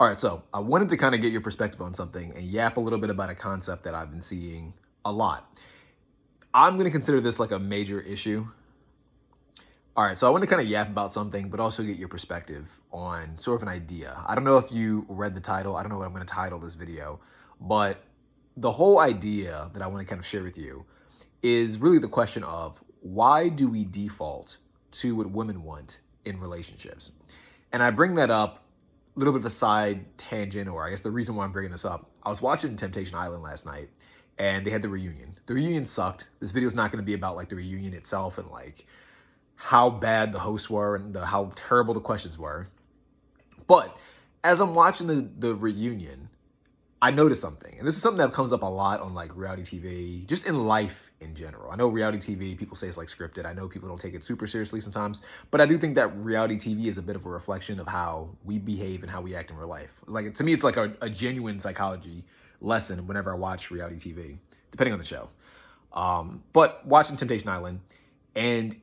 All right, so I wanted to kind of get your perspective on something and yap a little bit about a concept that I've been seeing a lot. I'm going to consider this like a major issue. All right, so I want to kind of yap about something, but also get your perspective on sort of an idea. I don't know if you read the title. I don't know what I'm going to title this video, but the whole idea that I want to kind of share with you is really the question of why do we default to what women want in relationships? And I bring that up a little bit of a side tangent, or I guess the reason why I'm bringing this up. I was watching Temptation Island last night, and they had the reunion. The reunion sucked. This video is not going to be about like the reunion itself and like how bad the hosts were and how terrible the questions were. But as I'm watching the reunion, I noticed something. And this is something that comes up a lot on like reality TV, just in life in general. I know reality TV, people say it's like scripted. I know people don't take it super seriously sometimes, but I do think that reality TV is a bit of a reflection of how we behave and how we act in real life. Like, to me, it's like a genuine psychology lesson whenever I watch reality TV, depending on the show. But watching Temptation Island, and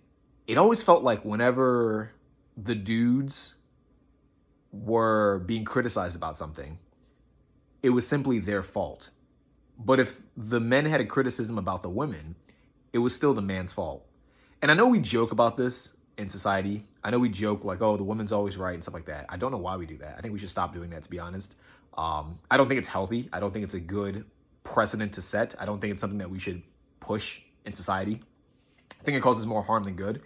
it always felt like whenever the dudes were being criticized about something, it was simply their fault. But if the men had a criticism about the women, it was still the man's fault. And I know we joke about this in society. I know we joke like, oh, the woman's always right and stuff like that. I don't know why we do that. I think we should stop doing that, to be honest. I don't think it's healthy. I don't think it's a good precedent to set. I don't think it's something that we should push in society. I think it causes more harm than good.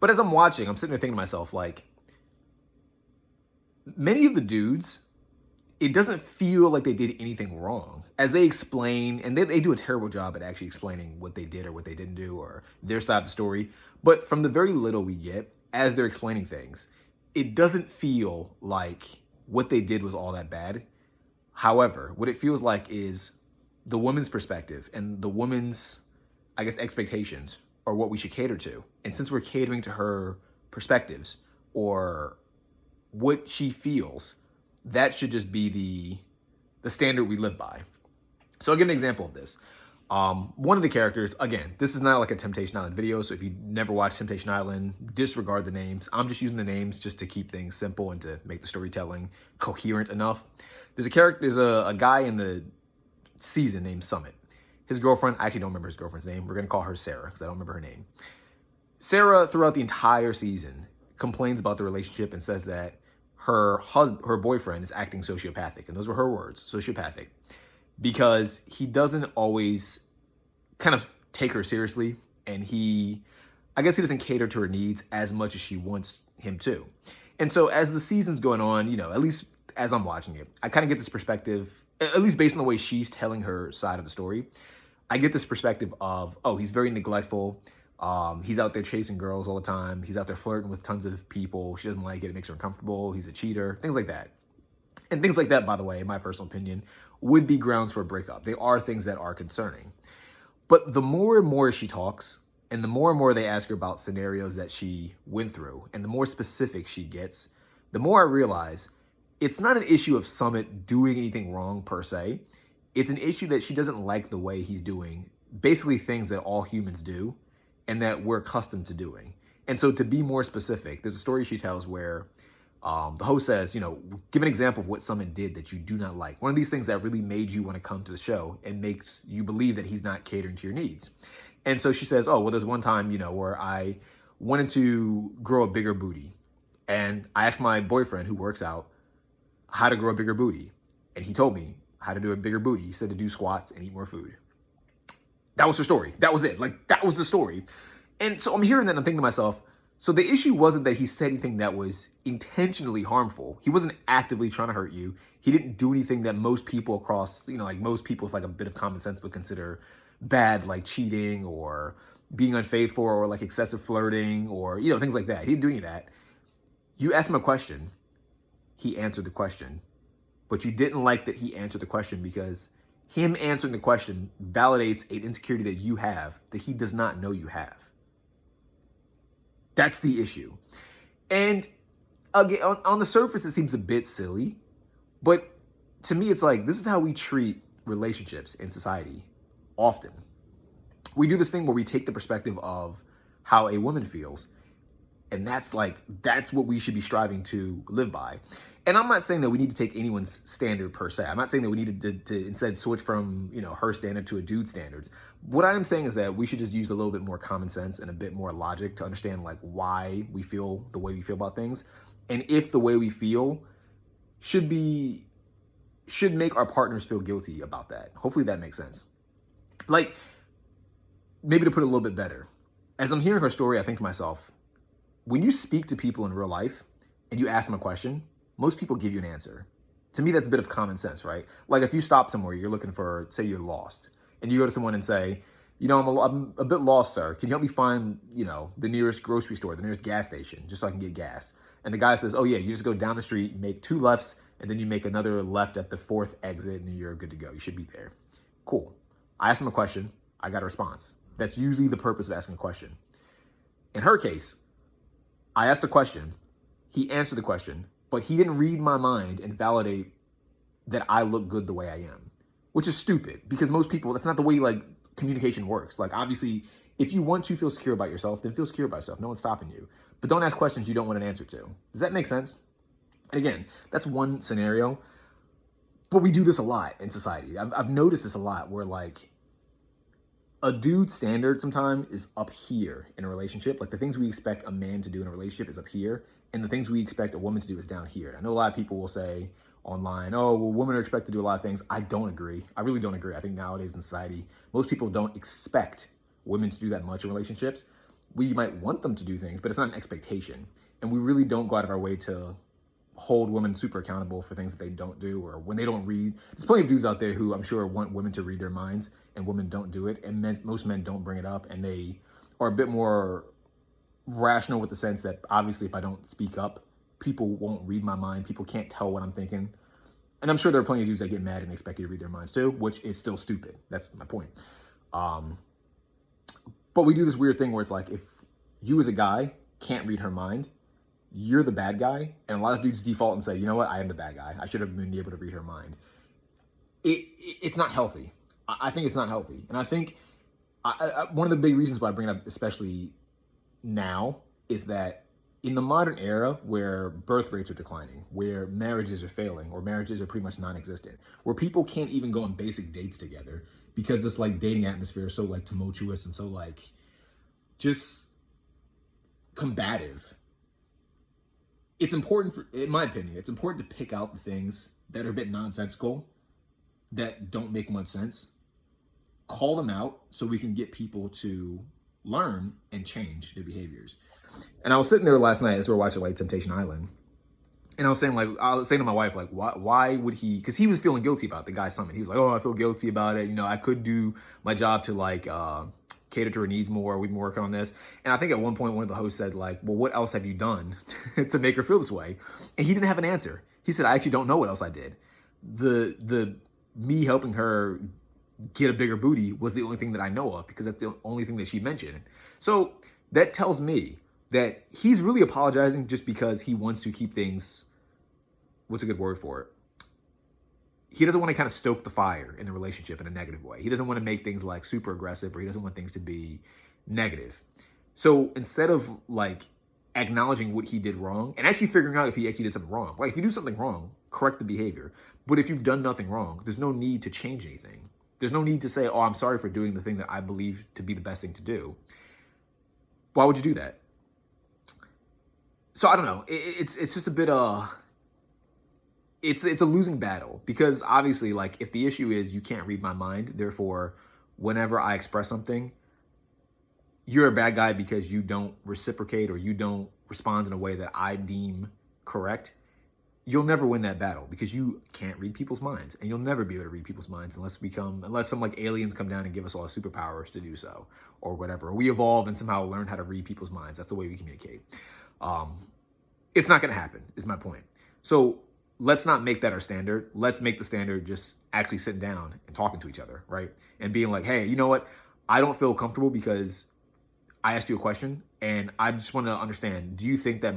But as I'm watching, I'm sitting there thinking to myself, like, many of the dudes, it doesn't feel like they did anything wrong. As they explain, and they do a terrible job at actually explaining what they did or what they didn't do or their side of the story. But from the very little we get, as they're explaining things, it doesn't feel like what they did was all that bad. However, what it feels like is the woman's perspective and the woman's, I guess, expectations are what we should cater to. And since we're catering to her perspectives or what she feels, that should just be the standard we live by. So I'll give an example of this. One of the characters, again, this is not like a Temptation Island video, so if you never watched Temptation Island, disregard the names. I'm just using the names just to keep things simple and to make the storytelling coherent enough. There's a guy in the season named Summit. His girlfriend, I actually don't remember his girlfriend's name. We're going to call her Sarah because I don't remember her name. Sarah, throughout the entire season, complains about the relationship and says that her boyfriend is acting sociopathic. And those were her words, sociopathic, because he doesn't always kind of take her seriously. And I guess he doesn't cater to her needs as much as she wants him to. And so as the season's going on, at least as I'm watching it, I kind of get this perspective, at least based on the way she's telling her side of the story. I get this perspective of, oh, he's very neglectful. He's out there chasing girls all the time. He's out there flirting with tons of people. She doesn't like it. It makes her uncomfortable. He's a cheater, things like that. And things like that, by the way, in my personal opinion, would be grounds for a breakup. They are things that are concerning. But the more and more she talks, and the more they ask her about scenarios that she went through, and the more specific she gets, the more I realize it's not an issue of Summit doing anything wrong per se. It's an issue that she doesn't like the way he's doing basically things that all humans do and that we're accustomed to doing. And so to be more specific, there's a story she tells where the host says, give an example of what Summit did that you do not like. One of these things that really made you want to come to the show and makes you believe that he's not catering to your needs. And so she says, oh, well, there's one time, where I wanted to grow a bigger booty. And I asked my boyfriend who works out how to grow a bigger booty. And he told me how to do a bigger booty. He said to do squats and eat more food. That was her story. That was it. Like, that was the story. And so I'm hearing that and I'm thinking to myself, so the issue wasn't that he said anything that was intentionally harmful. He wasn't actively trying to hurt you. He didn't do anything that most people across, like most people with like a bit of common sense would consider bad, like cheating or being unfaithful or like excessive flirting or, things like that. He didn't do any of that. You asked him a question. He answered the question. But you didn't like that he answered the question because him answering the question validates an insecurity that you have that he does not know you have. That's the issue. And again, on the surface, it seems a bit silly, but to me, it's like, this is how we treat relationships in society often. We do this thing where we take the perspective of how a woman feels, and that's what we should be striving to live by. And I'm not saying that we need to take anyone's standard per se. I'm not saying that we need to instead switch from, her standard to a dude's standards. What I am saying is that we should just use a little bit more common sense and a bit more logic to understand like why we feel the way we feel about things. And if the way we feel should make our partners feel guilty about that. Hopefully that makes sense. Like, maybe to put it a little bit better, as I'm hearing her story, I think to myself, when you speak to people in real life and you ask them a question, most people give you an answer. To me, that's a bit of common sense, right? Like if you stop somewhere, you're looking for, say you're lost, and you go to someone and say, I'm a bit lost, sir. Can you help me find, the nearest grocery store, the nearest gas station, just so I can get gas? And the guy says, oh yeah, you just go down the street, make 2 lefts, and then you make another left at the 4th exit, and then you're good to go. You should be there. Cool. I asked him a question. I got a response. That's usually the purpose of asking a question. In her case, I asked a question. He answered the question, but he didn't read my mind and validate that I look good the way I am, which is stupid because most people, that's not the way like communication works. Like obviously, if you want to feel secure about yourself, then feel secure about yourself. No one's stopping you. But don't ask questions you don't want an answer to. Does that make sense? And again, that's one scenario, but we do this a lot in society. I've noticed this a lot where like a dude's standard sometimes is up here in a relationship. Like the things we expect a man to do in a relationship is up here, and the things we expect a woman to do is down here. And I know a lot of people will say online, oh, well, women are expected to do a lot of things. I don't agree. I really don't agree. I think nowadays in society, most people don't expect women to do that much in relationships. We might want them to do things, but it's not an expectation. And we really don't go out of our way to hold women super accountable for things that they don't do or when they don't read. There's plenty of dudes out there who I'm sure want women to read their minds, and women don't do it. And most men don't bring it up, and they are a bit more rational with the sense that obviously if I don't speak up, people won't read my mind. People can't tell what I'm thinking. And I'm sure there are plenty of dudes that get mad and expect you to read their minds too, which is still stupid. That's my point. But we do this weird thing where it's like, if you as a guy can't read her mind, you're the bad guy. And a lot of dudes default and say, you know what? I am the bad guy. I should have been able to read her mind. It's not healthy. I think it's not healthy. And I think one of the big reasons why I bring it up, especially now, is that in the modern era where birth rates are declining, where marriages are failing, or marriages are pretty much non-existent, where people can't even go on basic dates together because this like dating atmosphere is so like tumultuous and so like just combative. It's important in my opinion, it's important to pick out the things that are a bit nonsensical, that don't make much sense, call them out so we can get people to learn and change their behaviors. And I was sitting there last night as we were watching like Temptation Island, and I was saying to my wife, like, why would he, because he was feeling guilty about the Guy Summit. He was like, oh, I feel guilty about it. I could do my job to like cater to her needs more. We've been working on this. And I think at one point, one of the hosts said like, well, what else have you done to make her feel this way? And he didn't have an answer. He said, I actually don't know what else I did. The me helping her get a bigger booty was the only thing that I know of, because that's the only thing that she mentioned. So that tells me that he's really apologizing just because he wants to keep things, what's a good word for it? He doesn't want to kind of stoke the fire in the relationship in a negative way. He doesn't want to make things like super aggressive, or he doesn't want things to be negative. So instead of like acknowledging what he did wrong and actually figuring out if he actually did something wrong, like if you do something wrong, correct the behavior. But if you've done nothing wrong, there's no need to change anything. There's no need to say, oh, I'm sorry for doing the thing that I believe to be the best thing to do. Why would you do that? So I don't know. It's just a bit it's a losing battle, because obviously, like, if the issue is you can't read my mind, therefore whenever I express something, you're a bad guy because you don't reciprocate or you don't respond in a way that I deem correct, you'll never win that battle, because you can't read people's minds, and you'll never be able to read people's minds unless some like aliens come down and give us all the superpowers to do so, or whatever. Or we evolve and somehow learn how to read people's minds. That's the way we communicate. It's not going to happen, is my point. So let's not make that our standard. Let's make the standard just actually sitting down and talking to each other, right? And being like, hey, you know what? I don't feel comfortable because I asked you a question, and I just want to understand, do you think that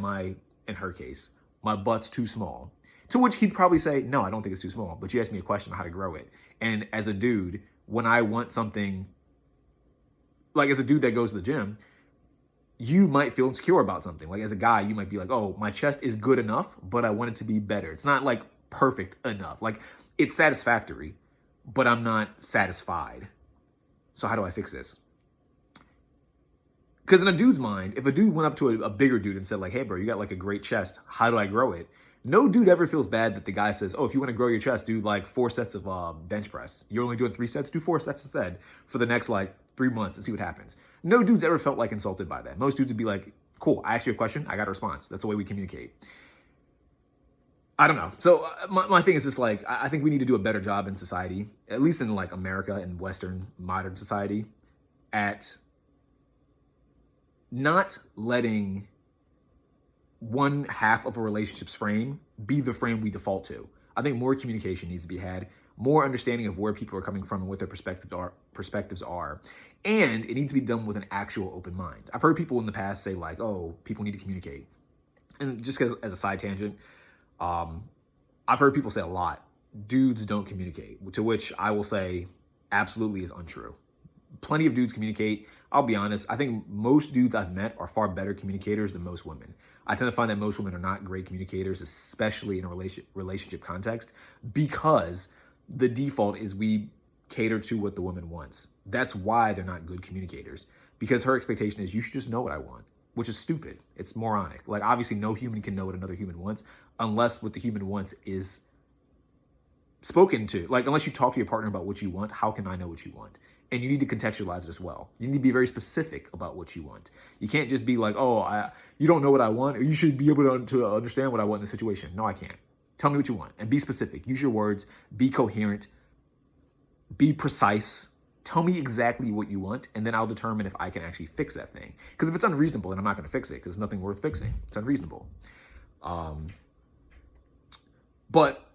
in her case, my butt's too small? To which he'd probably say, no, I don't think it's too small, but you asked me a question on how to grow it. And as a dude, when I want something, like as a dude that goes to the gym, you might feel insecure about something. Like as a guy, you might be like, oh, my chest is good enough, but I want it to be better. It's not like perfect enough. Like it's satisfactory, but I'm not satisfied. So how do I fix this? Because in a dude's mind, if a dude went up to a bigger dude and said like, hey bro, you got like a great chest, how do I grow it? No dude ever feels bad that the guy says, oh, if you want to grow your chest, do like 4 sets of bench press. You're only doing 3 sets, do 4 sets instead for the next like 3 months and see what happens. No dude's ever felt like insulted by that. Most dudes would be like, cool, I asked you a question, I got a response. That's the way we communicate. I don't know. So my thing is just like, I think we need to do a better job in society, at least in like America and Western modern society, at not letting one half of a relationship's frame be the frame we default to. I think more communication needs to be had, more understanding of where people are coming from and what their perspectives are. And it needs to be done with an actual open mind. I've heard people in the past say like, oh, people need to communicate. And just as a side tangent, I've heard people say a lot, dudes don't communicate, to which I will say absolutely is untrue. Plenty of dudes communicate. I'll be honest, I think most dudes I've met are far better communicators than most women. I tend to find that most women are not great communicators, especially in a relationship context, because the default is we cater to what the woman wants. That's why they're not good communicators, because her expectation is you should just know what I want, which is stupid. It's moronic. Like obviously no human can know what another human wants unless what the human wants is spoken to. Like unless you talk to your partner about what you want, how can I know what you want? And you need to contextualize it as well. You need to be very specific about what you want. You can't just be like, oh, you don't know what I want, or you should be able to understand what I want in this situation. No, I can't. Tell me what you want and be specific. Use your words, be coherent, be precise. Tell me exactly what you want, and then I'll determine if I can actually fix that thing. Because if it's unreasonable, then I'm not going to fix it because it's nothing worth fixing. It's unreasonable. But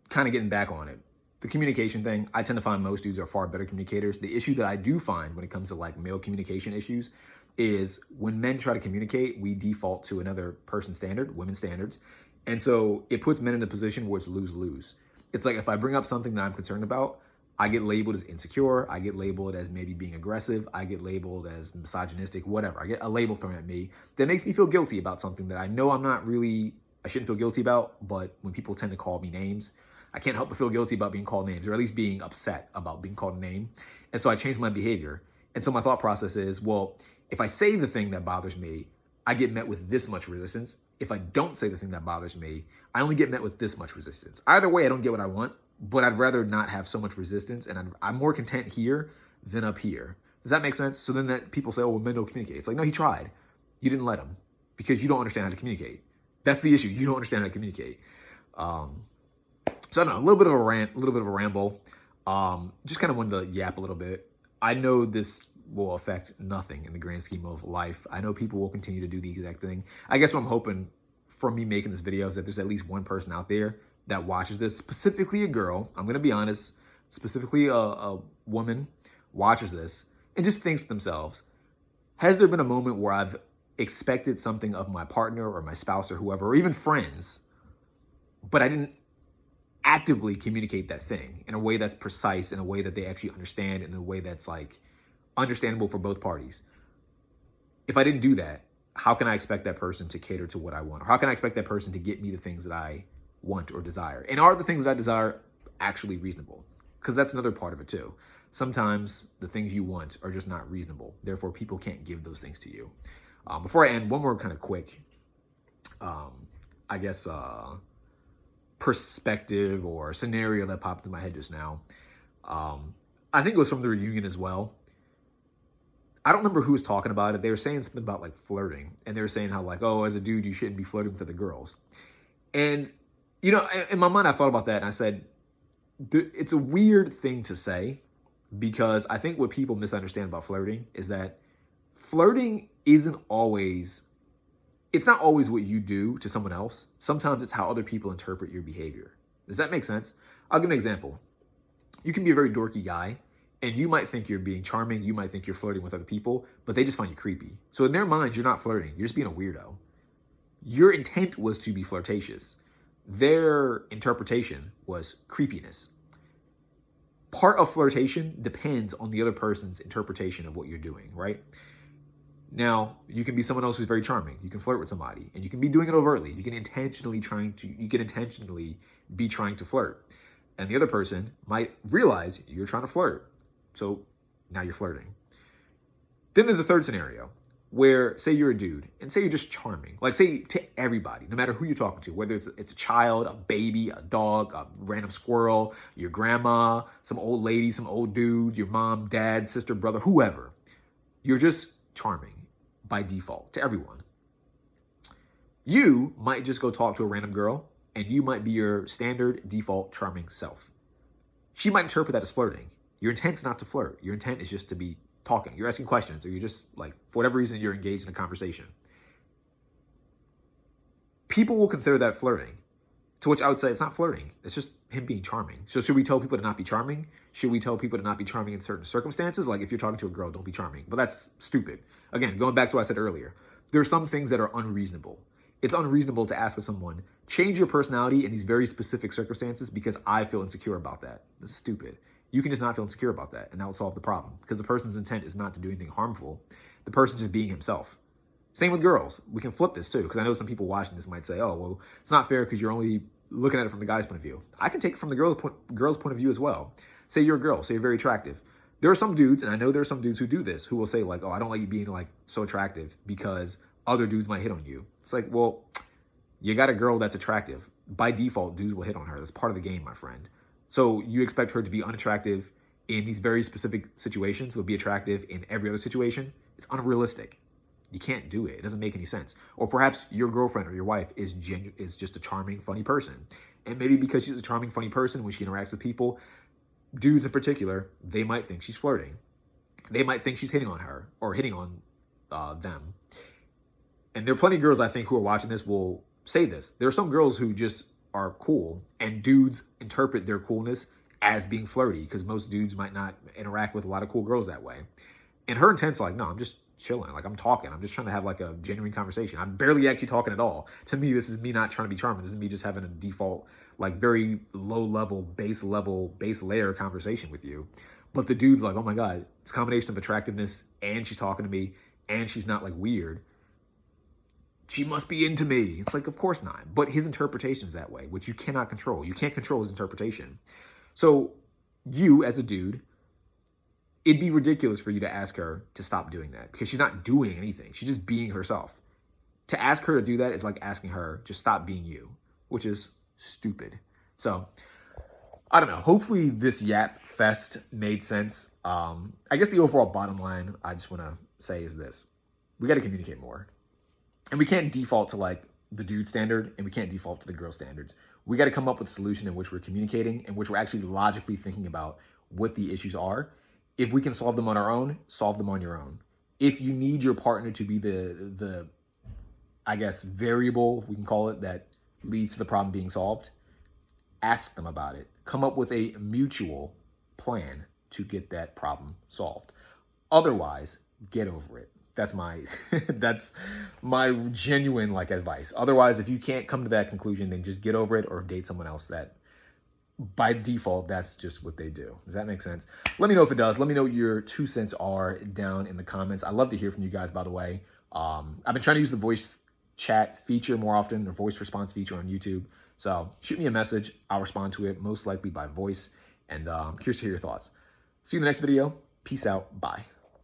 kind of getting back on it, the communication thing, I tend to find most dudes are far better communicators. The issue that I do find when it comes to like male communication issues is when men try to communicate, we default to another person's standard, women's standards. And so it puts men in a position where it's lose-lose. It's like if I bring up something that I'm concerned about, I get labeled as insecure, I get labeled as maybe being aggressive, I get labeled as misogynistic, whatever. I get a label thrown at me that makes me feel guilty about something that I know I shouldn't feel guilty about, but when people tend to call me names, I can't help but feel guilty about being called names, or at least being upset about being called a name. And so I changed my behavior. And so my thought process is, well, if I say the thing that bothers me, I get met with this much resistance. If I don't say the thing that bothers me, I only get met with this much resistance. Either way, I don't get what I want, but I'd rather not have so much resistance, and I'm more content here than up here. Does that make sense? So then that people say, oh, well, men don't communicate. It's like, no, he tried. You didn't let him because you don't understand how to communicate. That's the issue. You don't understand how to communicate. So I don't know, a little bit of a rant, a little bit of a ramble. Just kind of wanted to yap a little bit. I know this will affect nothing in the grand scheme of life. I know people will continue to do the exact thing. I guess what I'm hoping from me making this video is that there's at least one person out there that watches this, specifically a girl. I'm going to be honest, specifically a woman watches this and just thinks to themselves, has there been a moment where I've expected something of my partner or my spouse or whoever, or even friends, but I didn't actively communicate that thing in a way that's precise, in a way that they actually understand, in a way that's like understandable for both parties? If I didn't do that, how can I expect that person to cater to what I want? Or how can I expect that person to get me the things that I want or desire? And are the things that I desire actually reasonable? Because that's another part of it too. Sometimes the things you want are just not reasonable. Therefore, people can't give those things to you. Before I end, one more kind of quick, perspective or scenario that popped in my head just now. I think it was from the reunion as well. I don't remember who was talking about it. They were saying something about like flirting, and they were saying how like, oh, as a dude, you shouldn't be flirting with other girls. And, you know, in my mind, I thought about that and I said, it's a weird thing to say, because I think what people misunderstand about flirting is that flirting isn't always, it's not always what you do to someone else. Sometimes it's how other people interpret your behavior. Does that make sense? I'll give an example. You can be a very dorky guy, and you might think you're being charming, you might think you're flirting with other people, but they just find you creepy. So in their minds, you're not flirting, you're just being a weirdo. Your intent was to be flirtatious. Their interpretation was creepiness. Part of flirtation depends on the other person's interpretation of what you're doing, right? Now, you can be someone else who's very charming. You can flirt with somebody, and you can be doing it overtly. You can intentionally be trying to flirt. And the other person might realize you're trying to flirt. So now you're flirting. Then there's a third scenario where, say you're a dude, and say you're just charming. Like, say to everybody, no matter who you're talking to, whether it's a child, a baby, a dog, a random squirrel, your grandma, some old lady, some old dude, your mom, dad, sister, brother, whoever. You're just charming by default to everyone. You might just go talk to a random girl, and you might be your standard default charming self. She might interpret that as flirting. Your intent's not to flirt. Your intent is just to be talking. You're asking questions, or you're just like, for whatever reason, you're engaged in a conversation. People will consider that flirting, to which I would say it's not flirting. It's just him being charming. So should we tell people to not be charming? Should we tell people to not be charming in certain circumstances? Like if you're talking to a girl, don't be charming. But that's stupid. Again, going back to what I said earlier, there are some things that are unreasonable. It's unreasonable to ask of someone, change your personality in these very specific circumstances because I feel insecure about that. That's stupid. You can just not feel insecure about that, and that will solve the problem because the person's intent is not to do anything harmful. The person's just being himself. Same with girls. We can flip this too, because I know some people watching this might say, oh, well, it's not fair because you're only looking at it from the guy's point of view. I can take it from the girl's point of view as well. Say you're a girl, say you're very attractive. There are some dudes, and I know there are some dudes who do this, who will say like, oh, I don't like you being like so attractive because other dudes might hit on you. It's like, well, you got a girl that's attractive. By default, dudes will hit on her. That's part of the game, my friend. So you expect her to be unattractive in these very specific situations, but be attractive in every other situation? It's unrealistic. You can't do it. It doesn't make any sense. Or perhaps your girlfriend or your wife is just a charming, funny person. And maybe because she's a charming, funny person, when she interacts with people, dudes in particular, they might think she's flirting. They might think she's hitting on her or hitting on them. And there are plenty of girls, I think, who are watching this will say this. There are some girls who just are cool, and dudes interpret their coolness as being flirty because most dudes might not interact with a lot of cool girls that way. And her intent's like, no, I'm just chilling. Like, I'm talking. I'm just trying to have like a genuine conversation. I'm barely actually talking at all. To me, this is me not trying to be charming. This is me just having a default, like very low level, base layer conversation with you. But the dude's like, oh my God, it's a combination of attractiveness and she's talking to me and she's not like weird. She must be into me. It's like, of course not. But his interpretation is that way, which you cannot control. You can't control his interpretation. So you, as a dude, it'd be ridiculous for you to ask her to stop doing that because she's not doing anything. She's just being herself. To ask her to do that is like asking her, just stop being you, which is stupid. So, I don't know. Hopefully this Yap Fest made sense. I guess the overall bottom line I just want to say is this. We got to communicate more. And we can't default to like the dude standard and we can't default to the girl standards. We got to come up with a solution in which we're communicating, in which we're actually logically thinking about what the issues are. If we can solve them on our own, solve them on your own. If you need your partner to be the I guess, variable, we can call it, that leads to the problem being solved, ask them about it. Come up with a mutual plan to get that problem solved. Otherwise, get over it. That's my genuine like advice. Otherwise, if you can't come to that conclusion, then just get over it or date someone else that by default, that's just what they do. Does that make sense? Let me know if it does. Let me know what your 2 cents are down in the comments. I love to hear from you guys, by the way. I've been trying to use the voice chat feature more often, or voice response feature on YouTube. So shoot me a message. I'll respond to it, most likely by voice. And I'm curious to hear your thoughts. See you in the next video. Peace out. Bye.